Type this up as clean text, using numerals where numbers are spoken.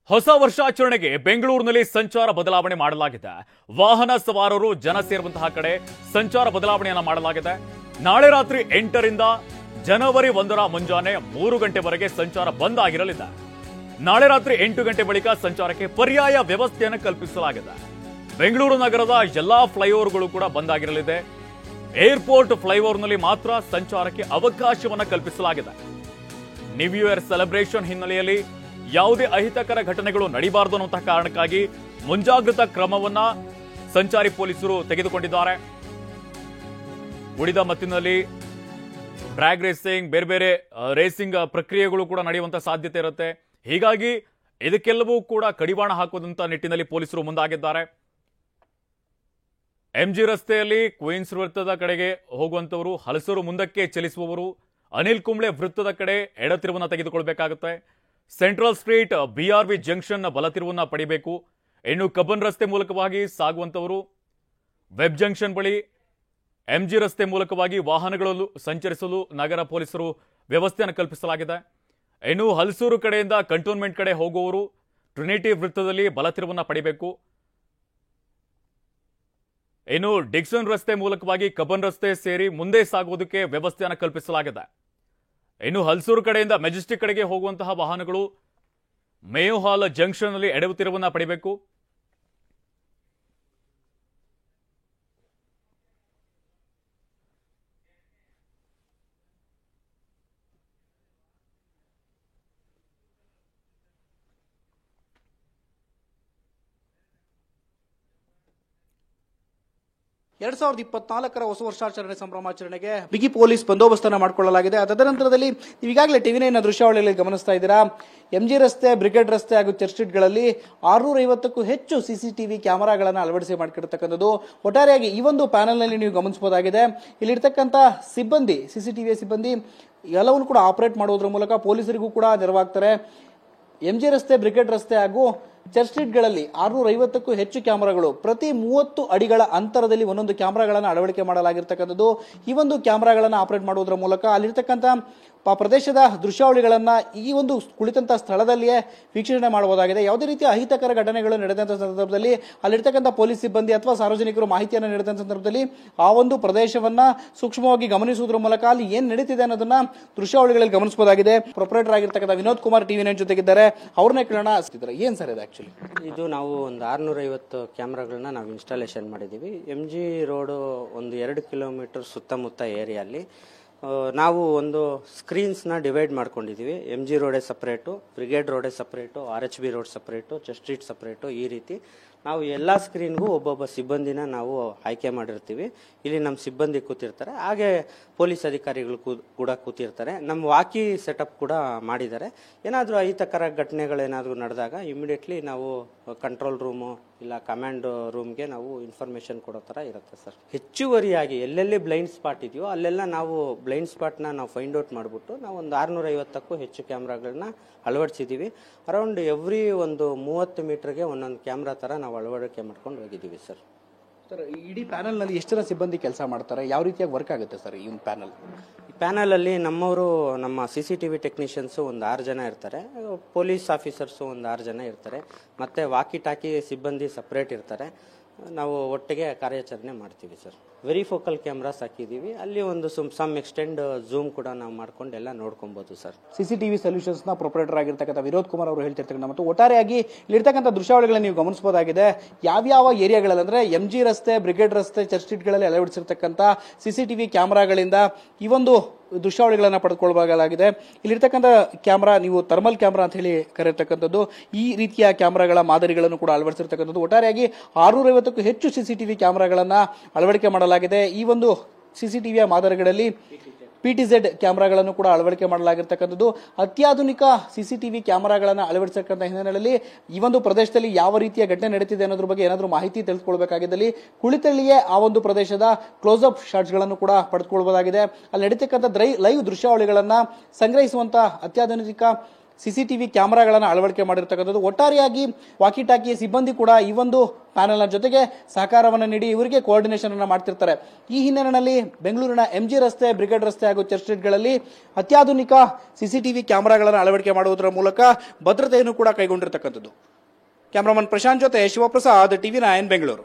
ಹೊಸ ವರ್ಷಾಚರಣೆಗೆ ಬೆಂಗಳೂರಿನಲ್ಲಿ ಸಂಚಾರ ಬದಲಾವಣೆ ಮಾಡಲಾಗಿದೆ. ವಾಹನ ಸವಾರರು ಜನ ಸೇರುವಂತಹ ಕಡೆ ಸಂಚಾರ ಬದಲಾವಣೆಯನ್ನ ಮಾಡಲಾಗಿದೆ. ನಾಳೆ ರಾತ್ರಿ 8ರಿಂದ ಜನವರಿ 1ರ ಮುಂಜಾನೆ 3 ಗಂಟೆವರೆಗೆ ಸಂಚಾರ ಬಂದ್ ಆಗಿರಲಿದೆ. ನಾಳೆ ರಾತ್ರಿ 8 ಗಂಟೆ ಬಳಿಕ ಸಂಚಾರಕ್ಕೆ ಪರ್ಯಾಯ ವ್ಯವಸ್ಥೆಯನ್ನು ಕಲ್ಪಿಸಲಾಗಿದೆ. ಬೆಂಗಳೂರು ನಗರದ ಎಲ್ಲಾ ಫ್ಲೈಓವರ್ಗಳು ಕೂಡ ಬಂದ್ ಆಗಿರಲಿದೆ. ಏರ್ಪೋರ್ಟ್ ಫ್ಲೈಓವರ್ನಲ್ಲಿ ಮಾತ್ರ ಸಂಚಾರಕ್ಕೆ ಅವಕಾಶವನ್ನು ಕಲ್ಪಿಸಲಾಗಿದೆ. ನ್ಯೂ ಇಯರ್ ಸೆಲೆಬ್ರೇಷನ್ ಹಿನ್ನೆಲೆಯಲ್ಲಿ ಯಾವುದೇ ಅಹಿತಕರ ಘಟನೆಗಳು ನಡೀಬಾರದು ಅನ್ನುವಂತಹ ಕಾರಣಕ್ಕಾಗಿ ಮುಂಜಾಗ್ರತಾ ಕ್ರಮವನ್ನ ಸಂಚಾರಿ ಪೊಲೀಸರು ತೆಗೆದುಕೊಂಡಿದ್ದಾರೆ. ಉಳಿದ ಮತ್ತಿನಲ್ಲಿ ಡ್ರ್ಯಾಗ್ ರೇಸಿಂಗ್, ಬೇರೆ ಬೇರೆ ರೇಸಿಂಗ್ ಪ್ರಕ್ರಿಯೆಗಳು ಕೂಡ ನಡೆಯುವಂತಹ ಸಾಧ್ಯತೆ ಇರುತ್ತೆ. ಹೀಗಾಗಿ ಇದಕ್ಕೆಲ್ಲವೂ ಕೂಡ ಕಡಿವಾಣ ಹಾಕುವಂತ ನಿಟ್ಟಿನಲ್ಲಿ ಪೊಲೀಸರು ಮುಂದಾಗಿದ್ದಾರೆ. ಎಂಜಿ ರಸ್ತೆಯಲ್ಲಿ ಕ್ವೀನ್ಸ್ ವೃತ್ತದ ಕಡೆಗೆ ಹೋಗುವಂತವರು, ಹಲಸೂರು ಮುಂದಕ್ಕೆ ಚಲಿಸುವವರು ಅನಿಲ್ ಕುಂಬ್ಳೆ ವೃತ್ತದ ಕಡೆ ಎಡತಿರುವನ್ನ ತೆಗೆದುಕೊಳ್ಬೇಕಾಗುತ್ತೆ. ಸೆಂಟ್ರಲ್ ಸ್ಟ್ರೀಟ್ ಬಿಆರ್ವಿ ಜಂಕ್ಷನ್ ಬಲತಿರುವನ್ನ ಪಡಿಬೇಕು. ಇನ್ನು ಕಬ್ಬನ್ ರಸ್ತೆ ಮೂಲಕವಾಗಿ ಸಾಗುವಂತವರು ವೆಬ್ ಜಂಕ್ಷನ್ ಬಳಿ ಎಂಜಿ ರಸ್ತೆ ಮೂಲಕವಾಗಿ ವಾಹನಗಳು ಸಂಚರಿಸಲು ನಗರ ಪೊಲೀಸರು ವ್ಯವಸ್ಥೆಯನ್ನು ಕಲ್ಪಿಸಲಾಗಿದೆ. ಇನ್ನು ಹಲಸೂರು ಕಡೆಯಿಂದ ಕಂಟೋನ್ಮೆಂಟ್ ಕಡೆ ಹೋಗುವವರು ಟ್ರಿನಿಟಿ ವೃತ್ತದಲ್ಲಿ ಬಲತಿರುವನ್ನ ಪಡಿಬೇಕು. ಇನ್ನು ಡಿಕ್ಸನ್ ರಸ್ತೆ ಮೂಲಕವಾಗಿ ಕಬ್ಬನ್ ರಸ್ತೆ ಸೇರಿ ಮುಂದೆ ಸಾಗುವುದಕ್ಕೆ ವ್ಯವಸ್ಥೆಯನ್ನು ಕಲ್ಪಿಸಲಾಗಿದೆ. ಇನ್ನು ಹಲಸೂರು ಕಡೆಯಿಂದ ಮೆಜೆಸ್ಟಿಕ್ ಕಡೆಗೆ ಹೋಗುವಂತಹ ವಾಹನಗಳು ಮೇಯೋ ಹಾಲ್ ಜಂಕ್ಷನ್ ನಲ್ಲಿ ಎಡವುತ್ತಿರುವನ್ನ ಪಡಿಬೇಕು. ಎರಡ್ 2024 ಹೊಸ ವರ್ಷಾಚರಣೆ ಸಂಭ್ರಮಾಚರಣೆಗೆ ಬಿಗಿ ಪೊಲೀಸ್ ಬಂದೋಬಸ್ತನ್ನು ಮಾಡಿಕೊಳ್ಳಲಾಗಿದೆ. ತದನಂತರದಲ್ಲಿ ನೀವು ಈಗಾಗಲೇ ಟಿವಿ9 ದೃಶ್ಯಾವಳಿಯಲ್ಲಿ ಗಮನಿಸ್ತಾ ಇದ್ದೀರಾ. ಎಂಜಿ ರಸ್ತೆ, ಬ್ರಿಗೇಡ್ ರಸ್ತೆ ಹಾಗೂ ಚರ್ಚ್ ಸ್ಟ್ರೀಟ್ಗಳಲ್ಲಿ 650ಕ್ಕೂ ಹೆಚ್ಚು ಸಿಸಿಟಿವಿ ಕ್ಯಾಮೆರಾಗಳನ್ನು ಅಳವಡಿಸಿ ಮಾಡಿಕೊಂಡಿರ್ತಕ್ಕಂಥದ್ದು. ಒಟ್ಟಾರೆಯಾಗಿ ಈ ಒಂದು ಪ್ಯಾನೆಲ್ನಲ್ಲಿ ನೀವು ಗಮನಿಸಬಹುದಾಗಿದೆ. ಇಲ್ಲಿರ್ತಕ್ಕಂಥ ಸಿಬ್ಬಂದಿ, ಸಿಸಿಟಿವಿಯ ಸಿಬ್ಬಂದಿ ಎಲ್ಲವನ್ನು ಕೂಡ ಆಪರೇಟ್ ಮಾಡುವುದರ ಮೂಲಕ ಪೊಲೀಸರಿಗೂ ಕೂಡ ನೆರವಾಗ್ತಾರೆ. ಎಂಜಿ ರಸ್ತೆ, ಬ್ರಿಗೇಡ್ ರಸ್ತೆ ಹಾಗೂ ಚರ್ಚ್ ಸ್ಟ್ರೀಟ್ಗಳಲ್ಲಿ 650ಕ್ಕೂ ಹೆಚ್ಚು ಕ್ಯಾಮೆರಾಗಳು, ಪ್ರತಿ 30 ಅಡಿಗಳ ಅಂತರದಲ್ಲಿ ಒಂದೊಂದು ಕ್ಯಾಮೆರಾಗಳನ್ನು ಅಳವಡಿಕೆ ಮಾಡಲಾಗಿರ್ತಕ್ಕಂಥದ್ದು. ಈ ಒಂದು ಕ್ಯಾಮೆರಾಗಳನ್ನು ಆಪರೇಟ್ ಮಾಡುವುದರ ಮೂಲಕ ಅಲ್ಲಿರ್ತಕ್ಕಂಥ ಪ್ರದೇಶದ ದೃಶ್ಯಾವಳಿಗಳನ್ನ ಈ ಒಂದು ಕುಳಿತಂತಹ ಸ್ಥಳದಲ್ಲಿಯೇ ವೀಕ್ಷಣೆ ಮಾಡಬಹುದಾಗಿದೆ. ಯಾವುದೇ ರೀತಿಯ ಅಹಿತಕರ ಘಟನೆಗಳು ನಡೆದಂತಹ ಸಂದರ್ಭದಲ್ಲಿ ಅಲ್ಲಿರ್ತಕ್ಕಂಥ ಪೊಲೀಸ್ ಸಿಬ್ಬಂದಿ ಅಥವಾ ಸಾರ್ವಜನಿಕರು ಮಾಹಿತಿಯನ್ನು ನೀಡಿದಂತಹ ಸಂದರ್ಭದಲ್ಲಿ ಆ ಒಂದು ಪ್ರದೇಶವನ್ನ ಸೂಕ್ಷ್ಮವಾಗಿ ಗಮನಿಸುವುದರ ಮೂಲಕ ಅಲ್ಲಿ ಏನ್ ನಡೀತಿದೆ ಅನ್ನೋದನ್ನ ದೃಶ್ಯಾವಳಿಗಳಲ್ಲಿ ಗಮನಿಸಬಹುದಾಗಿದೆ. ಪ್ರೊಪರೇಟರ್ ಆಗಿರ್ತಕ್ಕಂಥ ವಿನೋದ್ ಕುಮಾರ್ ಟಿವಿ9 ಜೊತೆಗಿದ್ದಾರೆ. ಅವ್ರನ್ನೇ ಕೇಳೋಣ. ಏನ್ ಸರ್ ಇದು ಆಕ್ಚುಲಿ? ಇದು ನಾವು ಒಂದು 650 ಕ್ಯಾಮ್ರಾಗಳನ್ನ ನಾವು ಇನ್ಸ್ಟಾಲೇಷನ್ ಮಾಡಿದ್ದೀವಿ. MG ರೋಡ್ ಒಂದು 2 ಕಿಲೋಮೀಟರ್ ಸುತ್ತಮುತ್ತ ಏರಿಯಲ್ಲಿ ನಾವು ಒಂದು ಸ್ಕ್ರೀನ್ಸ್ನ ಡಿವೈಡ್ ಮಾಡ್ಕೊಂಡಿದ್ದೀವಿ. MG ರೋಡೇ ಸಪ್ರೇಟು, ಬ್ರಿಗೇಡ್ ರೋಡೇ separate, RHB road separate, Church Street separate, ಈ ರೀತಿ ನಾವು ಎಲ್ಲ ಸ್ಕ್ರೀನ್ಗೂ ಒಬ್ಬೊಬ್ಬ ಸಿಬ್ಬಂದಿನ ನಾವು ಆಯ್ಕೆ ಮಾಡಿರ್ತೀವಿ. ಇಲ್ಲಿ ನಮ್ಮ ಸಿಬ್ಬಂದಿ ಕೂತಿರ್ತಾರೆ, ಹಾಗೆ ಪೊಲೀಸ್ ಅಧಿಕಾರಿಗಳು ಕೂಡ ಕೂತಿರ್ತಾರೆ. ನಮ್ಮ ವಾಕಿ ಸೆಟಪ್ ಕೂಡ ಮಾಡಿದ್ದಾರೆ. ಏನಾದರೂ ಅಹಿತಕರ ಘಟನೆಗಳೇನಾದರೂ ನಡೆದಾಗ ಇಮಿಡಿಯೇಟ್ಲಿ ನಾವು ಕಂಟ್ರೋಲ್ ರೂಮು ಇಲ್ಲ ಕಮಾಂಡ್ ರೂಮ್ಗೆ ನಾವು ಇನ್ಫಾರ್ಮೇಶನ್ ಕೊಡೋ ಥರ ಇರುತ್ತೆ ಸರ್. ಹೆಚ್ಚುವರಿಯಾಗಿ ಎಲ್ಲೆಲ್ಲಿ ಬ್ಲೈಂಡ್ ಸ್ಪಾಟ್ ಇದೆಯೋ ಅಲ್ಲೆಲ್ಲ ನಾವು ಬ್ಲೈಂಡ್ ಸ್ಪಾಟ್ನ ನಾವು ಫೈಂಡ್ ಔಟ್ ಮಾಡಿಬಿಟ್ಟು ನಾವು ಒಂದು 650ಕ್ಕೂ ಹೆಚ್ಚು ಕ್ಯಾಮ್ರಾಗಳನ್ನ ಅಳವಡಿಸಿದ್ದೀವಿ. ಅರೌಂಡ್ ಎವ್ರಿ ಒಂದು 30 ಮೀಟರ್ಗೆ ಒಂದೊಂದು ಕ್ಯಾಮ್ರಾ ಥರ ನಾವು ಅಳವಡಿಕೆ ಮಾಡ್ಕೊಂಡು ಹೋಗಿದ್ದೀವಿ ಸರ್. ಸರ್, ಇಡೀ ಪ್ಯಾನಲ್ ನಲ್ಲಿ ಎಷ್ಟು ಜನ ಸಿಬ್ಬಂದಿ ಕೆಲಸ ಮಾಡ್ತಾರೆ? ಯಾವ ರೀತಿಯಾಗಿ ವರ್ಕ್ ಆಗುತ್ತೆ ಸರ್ ಈ ಒಂದು ಪ್ಯಾನಲ್? ಈ ಪ್ಯಾನಲ್ ಅಲ್ಲಿ ನಮ್ಮವರು, ನಮ್ಮ CCTV ಟೆಕ್ನಿಷಿಯನ್ಸ್ ಒಂದು 6 ಜನ ಇರ್ತಾರೆ, ಪೊಲೀಸ್ ಆಫೀಸರ್ಸು ಒಂದು 6 ಜನ ಇರ್ತಾರೆ, ಮತ್ತೆ ವಾಕಿ ಟಾಕಿ ಸಿಬ್ಬಂದಿ ಸಪ್ರೇಟ್ ಇರ್ತಾರೆ. ನಾವು ಒಟ್ಟಿಗೆ ಕಾರ್ಯಾಚರಣೆ ಮಾಡ್ತೀವಿ ಸರ್. ವೆರಿ ಫೋಕಲ್ ಕ್ಯಾಮ್ರಾಸ್ ಹಾಕಿದ್ದೀವಿ. ಅಲ್ಲಿ ಒಂದು ಸಮ್ ಎಕ್ಸ್ಟೆಂಡ್ ಝೂಮ್ ಕೂಡ ನಾವು ಮಾಡ್ಕೊಂಡು ಎಲ್ಲ ನೋಡ್ಕೊಬಹುದು ಸರ್. CCTV ಸೊಲ್ಯೂಷನ್ಸ್ ನ ಪ್ರೊಪರೇಟರ್ ಆಗಿರ್ತಕ್ಕಂಥ ವಿನೋದ್ ಕುಮಾರ್ ಅವರು ಹೇಳ್ತಿರ್ತಕ್ಕಂಥ ಮತ್ತು ಒಟ್ಟಾರೆಯಾಗಿ ಇಲ್ಲಿರ್ತಕ್ಕಂಥ ದೃಶ್ಯಾವಳಿಗಳನ್ನ ನೀವು ಗಮನಿಸಬಹುದಾಗಿದೆ. ಯಾವ್ಯಾವ ಏರಿಯಾಗಳಲ್ಲಿ ಅಂದ್ರೆ MG ರಸ್ತೆ, ಬ್ರಿಗೇಡ್ ರಸ್ತೆ, ಚರ್ಚ್ ಸ್ಟ್ರೀಟ್ಗಳಲ್ಲಿ ಅಳವಡಿಸಿರ್ತಕ್ಕಂಥ CCTV ಕ್ಯಾಮೆರಾಗಳಿಂದ ಈ ಒಂದು ದೃಶ್ಯಾವಳಿಗಳನ್ನ ಪಡೆದುಕೊಳ್ಳಬೇಕಾಗಿದೆ. ಇಲ್ಲಿರ್ತಕ್ಕಂಥ ಕ್ಯಾಮ್ರಾ ನೀವು ಥರ್ಮಲ್ ಕ್ಯಾಮ್ರಾ ಅಂತ ಹೇಳಿ ಕರೆಯತಕ್ಕಂಥದ್ದು. ಈ ರೀತಿಯ ಕ್ಯಾಮ್ರಾಗಳ ಮಾದರಿಗಳನ್ನು ಕೂಡ ಅಳವಡಿಸಿರ್ತಕ್ಕಂಥದ್ದು. ಒಟ್ಟಾರೆಯಾಗಿ 650ಕ್ಕೂ ಹೆಚ್ಚು CCTV ಕ್ಯಾಮ್ರಾಗಳನ್ನ ಅಳವಡಿಕೆ ಮಾಡಲಾಗಿದೆ. ಈ ಒಂದು CCTVಯ ಮಾದರಿಗಳಲ್ಲಿ PTZ ಕ್ಯಾಮ್ರಾಗಳನ್ನು ಕೂಡ ಅಳವಡಿಕೆ ಮಾಡಲಾಗಿರ್ತಕ್ಕಂಥದ್ದು. ಅತ್ಯಾಧುನಿಕ CCTV ಕ್ಯಾಮೆರಾಗಳನ್ನು ಅಳವಡಿಸತಕ್ಕಂಥ ಹಿನ್ನೆಲೆಯಲ್ಲಿ ಈ ಒಂದು ಪ್ರದೇಶದಲ್ಲಿ ಯಾವ ರೀತಿಯ ಘಟನೆ ನಡೀತಿದೆ ಅನ್ನೋದ್ರ ಬಗ್ಗೆ ಏನಾದರೂ ಮಾಹಿತಿ ತಿಳಿದುಕೊಳ್ಳಬೇಕಾಗಿದ್ದಲ್ಲಿ ಕುಳಿತಲ್ಲಿಯೇ ಆ ಒಂದು ಪ್ರದೇಶದ ಕ್ಲೋಸ್ ಅಪ್ ಶಾಟ್ಸ್ ಗಳನ್ನು ಕೂಡ ಪಡೆದುಕೊಳ್ಳಬಹುದಾಗಿದೆ. ಅಲ್ಲಿ ನಡೀತಕ್ಕಂಥ ಲೈವ್ ದೃಶ್ಯಾವಳಿಗಳನ್ನ ಸಂಗ್ರಹಿಸುವಂತಹ ಅತ್ಯಾಧುನಿಕ CCTV ಕ್ಯಾಮೆರಾಗಳನ್ನು ಅಳವಡಿಕೆ ಮಾಡಿರ್ತಕ್ಕಂಥದ್ದು. ಒಟ್ಟಾರೆಯಾಗಿ ವಾಕಿ ಟಾಕಿಯ ಸಿಬ್ಬಂದಿ ಕೂಡ ಈ ಒಂದು ಪ್ಯಾನೆಲ್ನ ಜೊತೆಗೆ ಸಹಕಾರವನ್ನು ನೀಡಿ ಇವರಿಗೆ ಕೋಆರ್ಡಿನೇಷನ್ ಅನ್ನು ಮಾಡ್ತಿರ್ತಾರೆ. ಈ ಹಿನ್ನೆಲೆಯಲ್ಲಿ ಬೆಂಗಳೂರಿನ MG ರಸ್ತೆ, ಬ್ರಿಗೇಡ್ ರಸ್ತೆ ಹಾಗೂ ಚರ್ಚ್ ಸ್ಟ್ರೀಟ್ಗಳಲ್ಲಿ ಅತ್ಯಾಧುನಿಕ CCTV ಕ್ಯಾಮೆರಾಗಳನ್ನು ಅಳವಡಿಕೆ ಮಾಡುವುದರ ಮೂಲಕ ಭದ್ರತೆಯನ್ನು ಕೂಡ ಕೈಗೊಂಡಿರ್ತಕ್ಕಂಥದ್ದು. ಕ್ಯಾಮರಾಮನ್ ಪ್ರಶಾಂತ್ ಜೊತೆ ಶಿವಪ್ರಸಾದ್, TV9 ಬೆಂಗಳೂರು.